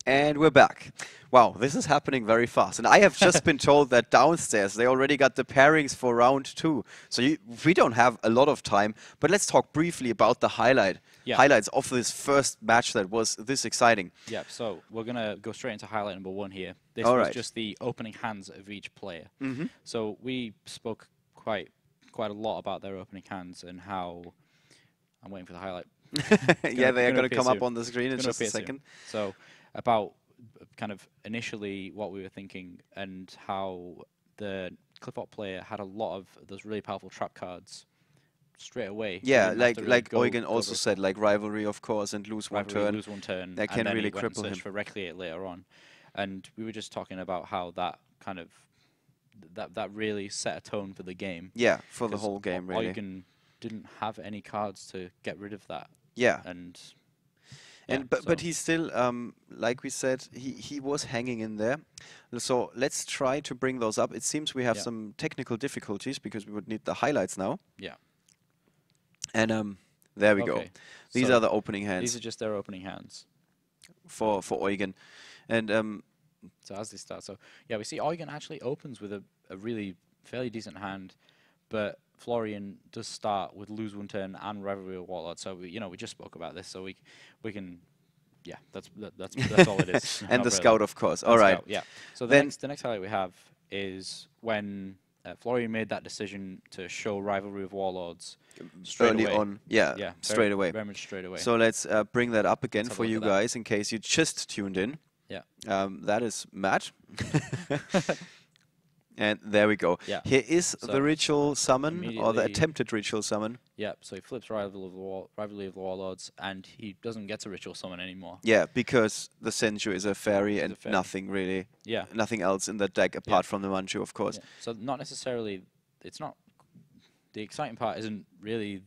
And we're back. Wow, this is happening very fast. And I have just been told that downstairs they already got the pairings for round 2. So we don't have a lot of time, but let's talk briefly about the highlights of this first match that was this exciting. Yeah, so we're going to go straight into highlight number 1 here. This All was right. just the opening hands of each player. Mm-hmm. So we spoke quite a lot about their opening hands and how... I'm waiting for the highlight. Yeah, they are going to come soon. up on the screen in just a second. So about kind of initially what we were thinking and how the Clifford player had a lot of those really powerful trap cards straight away. Yeah, like Eugen also said, like Rivalry, of course, and lose one turn. Lose one turn. That can really cripple him. For Recreate later on, and we were just talking about how that kind of that really set a tone for the game. Yeah, for the whole game, really. Eugen didn't have any cards to get rid of that. Yeah. But he still, like we said, he was hanging in there. So let's try to bring those up. It seems we have some technical difficulties because we would need the highlights now. Yeah. And there we go. These are the opening hands. These are just their opening hands. For Eugen. And so as they start, so yeah, we see Eugen actually opens with a really fairly decent hand, but Florian does start with lose one turn and Rivalry of Warlord. So we just spoke about this, so we can, yeah, that's all it is. And the scout, of course. All right. Scout, yeah. So the next highlight we have is when Florian made that decision to show Rivalry of Warlords early on. Yeah, straight away. Very much straight away. So let's bring that up again for you guys in case you just tuned in. Yeah. That is Matt. And there we go. Yeah. Here is the ritual summon, or the attempted ritual summon. Yeah, so he flips Rivalry of the Warlords, and he doesn't get a ritual summon anymore. Yeah, because the Senju is a fairy and nothing really. Yeah. Nothing else in the deck apart from the Manchu, of course. Yeah. So not necessarily, it's not, the exciting part isn't really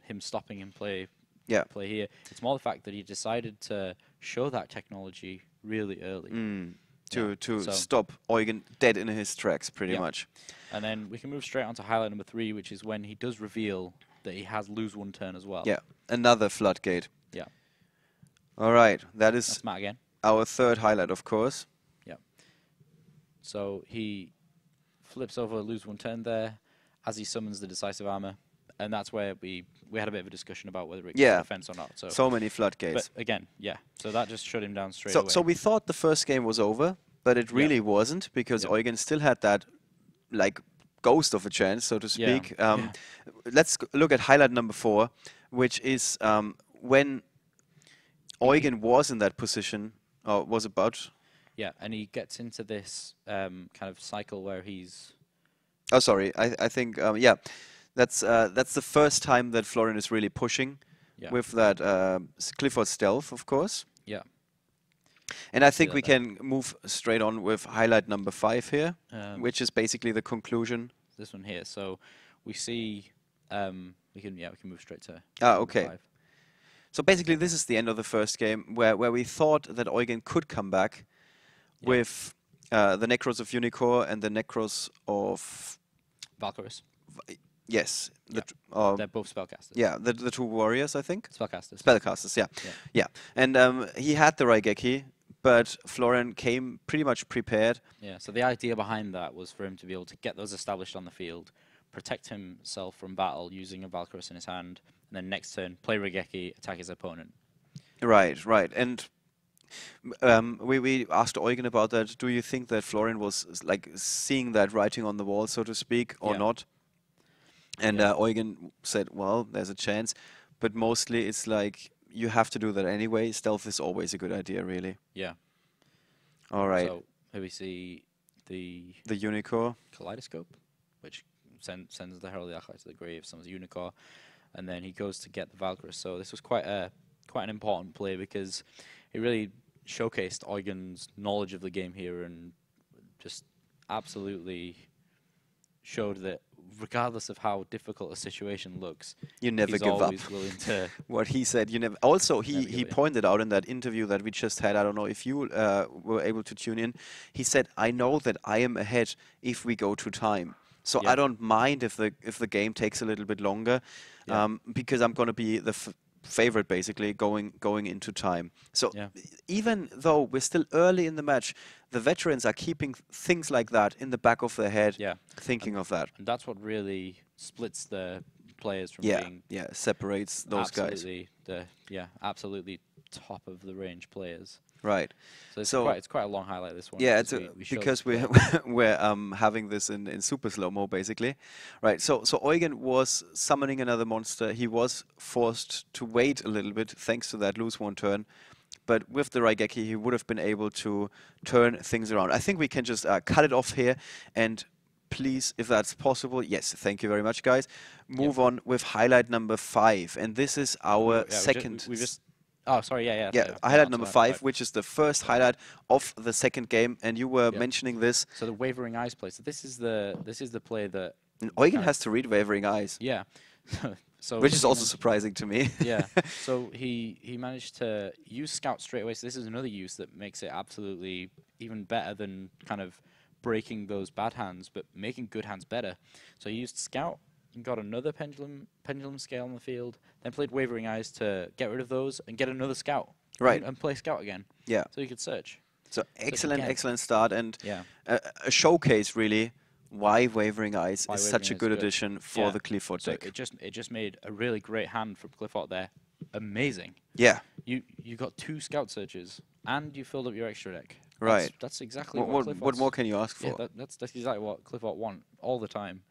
him stopping and play here. It's more the fact that he decided to show that technology really early. To stop Eugen dead in his tracks, pretty much. And then we can move straight on to highlight number 3, which is when he does reveal that he has lose one turn as well. Yeah, another floodgate. Yeah. All right, that's Matt again. Our third highlight, of course. Yeah. So he flips over lose one turn there as he summons the decisive armor, and that's where we had a bit of a discussion about whether it gets defense or not. So many floodgates. But again, so that just shut him down straight away. So we thought the first game was over, but it really wasn't, because Eugen still had that, like, ghost of a chance, so to speak. Let's look at highlight number 4, which is when Eugen was in that position, or was about. Yeah, and he gets into this kind of cycle where he's... Oh, sorry. I think, that's the first time that Florian is really pushing with that Clifford stealth, of course. Yeah. And I think we can move straight on with highlight number 5 here, which is basically the conclusion. This one here. So we see we can move straight to okay. 5. So basically this is the end of the first game where we thought that Eugen could come back with the Necros of Unicorn and the Necros of Valkyries. Yes. They're both spellcasters. Yeah, the two warriors, I think. Spellcasters. Spellcasters, yeah. And he had the Raigeki, but Florian came pretty much prepared. Yeah, so the idea behind that was for him to be able to get those established on the field, protect himself from battle using a Valkyries in his hand, and then next turn, play Raigeki, attack his opponent. Right. And we asked Eugen about that. Do you think that Florian was like seeing that writing on the wall, so to speak, or not? And Eugen said, well, there's a chance, but mostly it's like you have to do that anyway. Stealth is always a good idea, really. Yeah. All right. So here we see the Unicorn Kaleidoscope, which sends the Herald of the Acolyte to the grave, summons the Unicorn, and then he goes to get the Valkyries. So this was quite an important play because it really showcased Eugen's knowledge of the game here and just absolutely showed that regardless of how difficult a situation looks, you never give up. He's willing to. What he said, you never. Also, he pointed out in that interview that we just had. I don't know if you were able to tune in. He said, "I know that I am ahead if we go to time, so I don't mind if the game takes a little bit longer, because I'm going to be the favorite basically going into time. So Yeah. even though we're still early in the match, the veterans are keeping things like that in the back of their head, Yeah. thinking of that. And that's what really splits the players from Yeah, being yeah, separates those guys. absolutely absolutely top of the range players. Right. So it's So quite a long highlight, this one. yeah, because it's we showed because this we're play. we're having this in super slow mo basically, right? So Eugen was summoning another monster. He was forced to wait a little bit thanks to that lose one turn, but with the Raigeki he would have been able to turn things around. I think we can just cut it off here, and please, if that's possible, yes, thank you very much, guys. Move on with highlight number 5, and this is our second. We just. Oh, sorry. Yeah. Yeah, so highlight on to number that, 5, right. which is the first highlight of the second game, and you were Yeah. mentioning this. So the Wavering Eyes play. So this is the play that. And Eugen kind of- has to read Wavering Eyes, Yeah. So which is he also managed- surprising to me. Yeah. So he managed to use Scout straight away. So this is another use that makes it absolutely even better than kind of breaking those bad hands, but making good hands better. So he used Scout and got another pendulum scale on the field, then played Wavering Eyes to get rid of those and get another Scout. Right. And play Scout again. Yeah. So he could search. So excellent, again- excellent start, and Yeah. a showcase really why Wavering Eyes Why is Wavering such a Eyes good is good. addition for Yeah. the Clifford So deck. it just made a really great hand from Clifford there. Amazing. Yeah. You got 2 Scout searches and you filled up your extra deck. Right. That's exactly what What Clifford's... more can you ask for? Yeah, that's exactly what Clifford want all the time,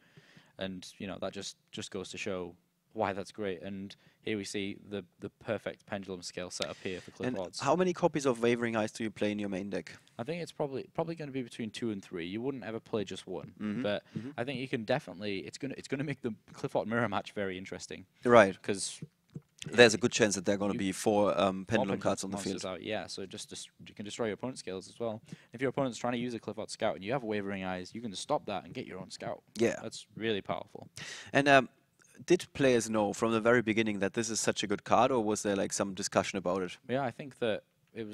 and that just goes to show why that's great. And here we see the perfect pendulum scale set up here for And Clifford's. how many copies of Wavering Eyes do you play in your main deck? I think it's probably going to be between 2 and 3. You wouldn't ever play just one, Mhm, but mhm. I think you can definitely. It's gonna make the Clifford mirror match very interesting Right. because There's a good chance that there are going to You- be 4 pendulum cards on the monsters field. out, yeah, so just you can destroy your opponent's skills as well. If your opponent's trying to use a Clifford Scout and you have Wavering Eyes, you can just stop that and get your own Scout. Yeah. That's really powerful. And did players know from the very beginning that this is such a good card, or was there like some discussion about it? Yeah, I think that it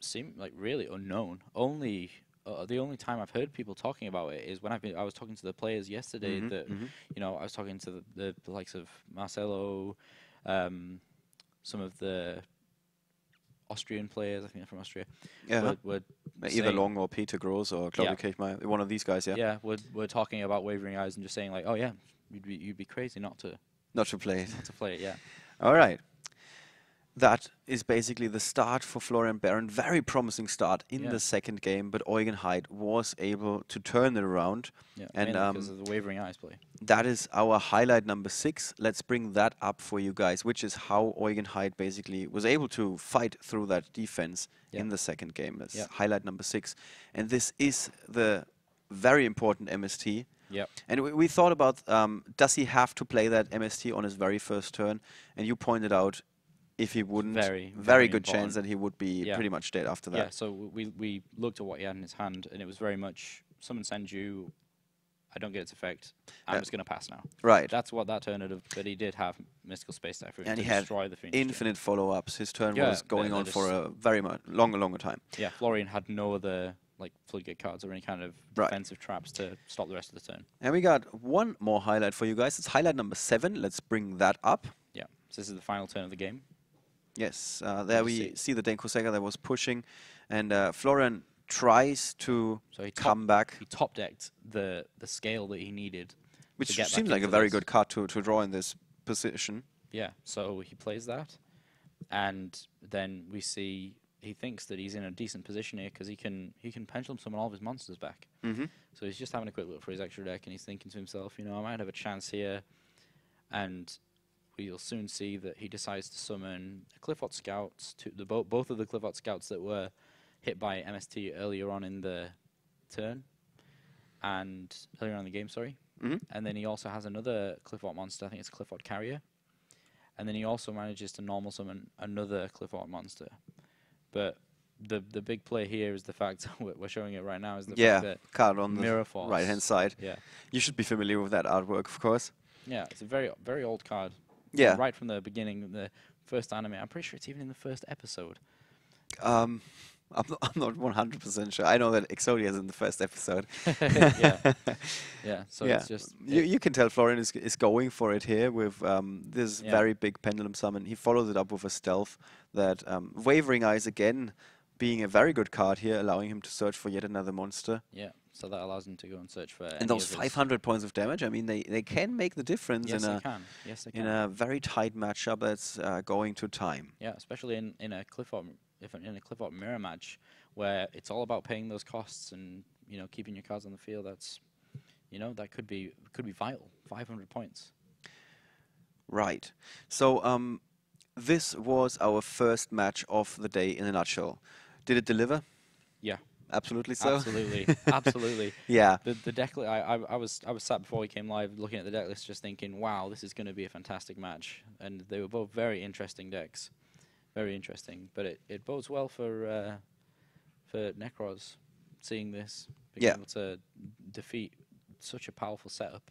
seemed like really unknown. The only time I've heard people talking about it is when I was talking to the players yesterday. Mhm, That mhm. I was talking to the likes of Marcelo, some of the Austrian players. I think they're from Austria. Yeah. Were Either saying- Long or Peter Gross or Claudio Kirchmeier, one of these guys, yeah. Yeah, we're talking about Wavering Eyes and just saying like, oh yeah, you'd be crazy not to Not to play it. play it. Yeah. All right. That is basically the start for Florian Barron. Very promising start in Yeah. the second game, but Eugen Heid was able to turn it around. Yeah, And, mainly because of the Wavering Eyes play. That is our highlight number 6. Let's bring that up for you guys, which is how Eugen Heid basically was able to fight through that defense Yeah. in the second game. That's Yeah. highlight number 6. And this is the very important MST. Yep. And we thought about, does he have to play that MST on his very first turn? And you pointed out, if he wouldn't, Very, very very good chance important. that he would be Yeah. pretty much dead after Yeah, that. so we looked at what he had in his hand, and it was very much, someone sends you, I don't get its effect, I'm just going to pass now. Right. That's what that turn had, but he did have Mystical Space Typhoon And to he had destroy the Phoenix. Infinite follow-ups. His turn Yeah, was going they're on for just- a very much longer time. Yeah, Florian had no other like floodgate cards or any kind of Right. defensive traps to stop the rest of the turn. And we got one more highlight for you guys. It's highlight number 7. Let's bring that up. Yeah, so this is the final turn of the game. Yes, there we see. see the Denko Sega that was pushing, and Florian tries to So he come back, He top decked the scale that he needed. which to get back seems like a into very this. good card to draw in this position. Yeah, so he plays that, and then we see he thinks that he's in a decent position here because he can pendulum summon all of his monsters back. Mm-hmm. So he's just having a quick look for his extra deck, and he's thinking to himself, I might have a chance here, and we'll soon see that he decides to summon a Clifford Scouts, both of the Clifford Scouts that were hit by MST earlier on in the turn, and earlier on in the game, sorry. Mm-hmm. And then he also has another Clifford monster, I think it's Clifford Carrier. And then he also manages to normal summon another Clifford monster. But the big play here is the fact, we're showing it right now, is the fact that card on the Mirror Force. right-hand side. Yeah, You should be familiar with that artwork, of course. yeah, it's a very, very old card. Yeah. Right from the beginning, the first anime. I'm pretty sure it's even in the first episode. I'm not 100% sure. I know that Exodia is in the first episode. Yeah, yeah. So Yeah, it's just you can tell Florian is going for it here with this yeah, very big pendulum summon. He follows it up with a stealth that Wavering Eyes again being a very good card here, allowing him to search for yet another monster. yeah. So that allows him to go and search for And any those of his. 500 points of damage, I mean, they can make the difference Yes, in they a can. Yes, they in can. a very tight matchup that's going to time. Yeah, especially in a cliff up in a cliff up mirror match where it's all about paying those costs and keeping your cards on the field. That's that could be vital. 500 points. Right. So this was our first match of the day in a nutshell. Did it deliver? Yeah. Absolutely so. Absolutely, absolutely. Yeah. The deck I was sat before we came live looking at the deck list, just thinking, wow, this is going to be a fantastic match, and they were both very interesting decks, very interesting. But it bodes well for Necros, seeing this, being able to defeat such a powerful setup.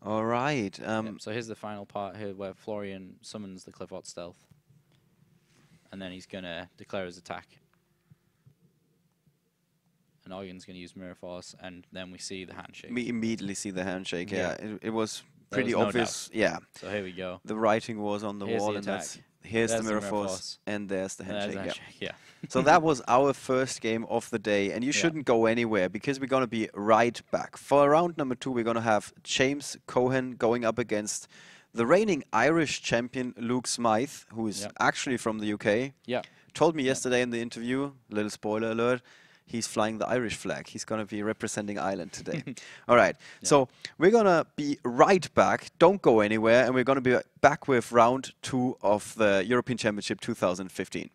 All right. So here's the final part here where Florian summons the Clifford Stealth, and then he's gonna declare his attack. And Eugen's going to use Mirror Force, and then we see the handshake. We immediately see the handshake. Yeah, it was There pretty was no obvious. doubt. Yeah, So here we go. the writing was on the Here's wall, the and that's attack. here's the There's Mirror Force, and there's the There's handshake. the Yeah. handshake, yeah. So that was our first game of the day, and you shouldn't go anywhere because we're going to be right back. For round number 2, we're going to have James Cohen going up against the reigning Irish champion Luke Smythe, who is actually from the UK. Yeah. Told me yesterday in the interview, little spoiler alert, he's flying the Irish flag. He's going to be representing Ireland today. All right. So we're going to be right back. Don't go anywhere. And we're going to be back with round 2 of the European Championship 2015.